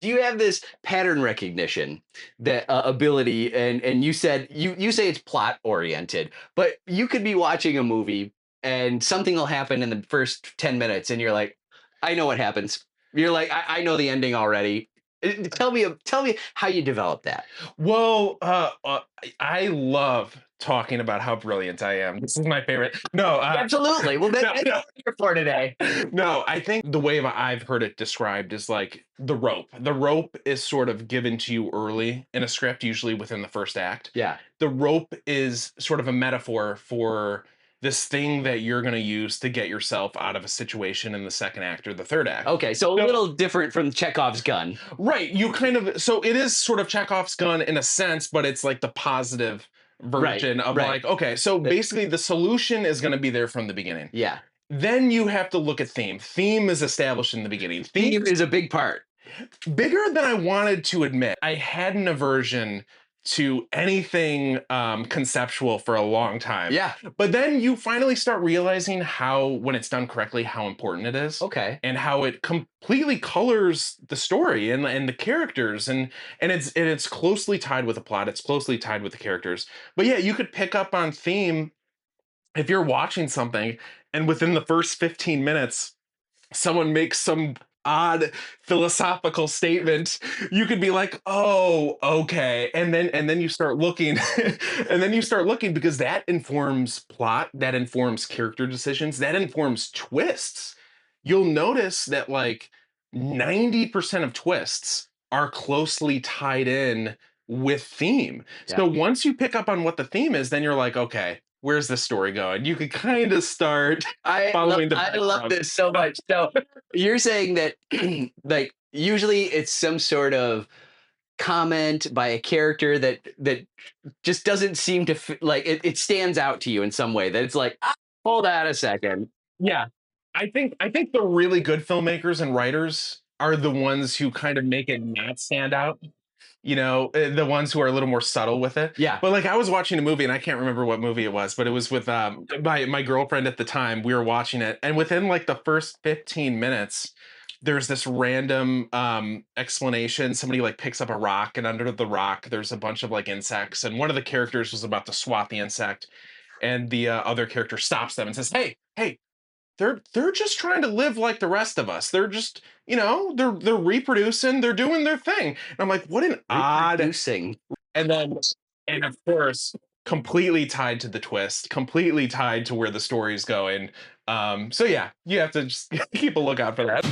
do you have this pattern recognition that ability? And you said you say it's plot oriented, but you could be watching a movie and something will happen in the first 10 minutes, and you're like, I know what happens. You're like, I know the ending already. Tell me how you develop that. Well, I love talking about how brilliant I am. This is my favorite. No, Absolutely. Well, that's no, what we're here for today. no. I think the way I've heard it described is like the rope. The rope is sort of given to you early in a script, usually within the first act. Yeah. The rope is sort of a metaphor for this thing that you're going to use to get yourself out of a situation in the second act or the third act. Okay, so a little different from Chekhov's gun. Right. You kind of, so it is sort of Chekhov's gun in a sense, but it's like the positive version of like, okay, so basically the solution is going to be there from the beginning. Yeah. Then you have to look at theme. Theme is established in the beginning. Theme is a big part. Bigger than I wanted to admit. I had an aversion to anything conceptual for a long time. Yeah. But then you finally start realizing how, when it's done correctly, how important it is. Okay. And how it completely colors the story and the characters. And it's closely tied with the plot. It's closely tied with the characters. But yeah, you could pick up on theme if you're watching something and within the first 15 minutes, someone makes some odd philosophical statement. You could be like, oh, okay. And then you start looking and then you start looking because that informs plot, that informs character decisions, that informs twists. You'll notice that like 90% of twists are closely tied in with theme. Yeah. So once you pick up on what the theme is, then you're like, okay, where's the story going? You could kind of start following I love this so much. So you're saying that like usually it's some sort of comment by a character that just doesn't seem to like it stands out to you in some way, that it's like, hold on a second. Yeah. I think the really good filmmakers and writers are the ones who kind of make it not stand out. You know, the ones who are a little more subtle with it. Yeah. But like I was watching a movie and I can't remember what movie it was, but it was with my girlfriend at the time. We were watching it, and within like the first 15 minutes, there's this random explanation. Somebody like picks up a rock, and under the rock there's a bunch of like insects, and one of the characters was about to swat the insect, and the other character stops them and says, hey, they're just trying to live like the rest of us. They're just, you know, they're reproducing, they're doing their thing. And I'm like, what an odd. Reproducing. And of course, completely tied to the twist, completely tied to where the story's going. So yeah, you have to just keep a lookout for that.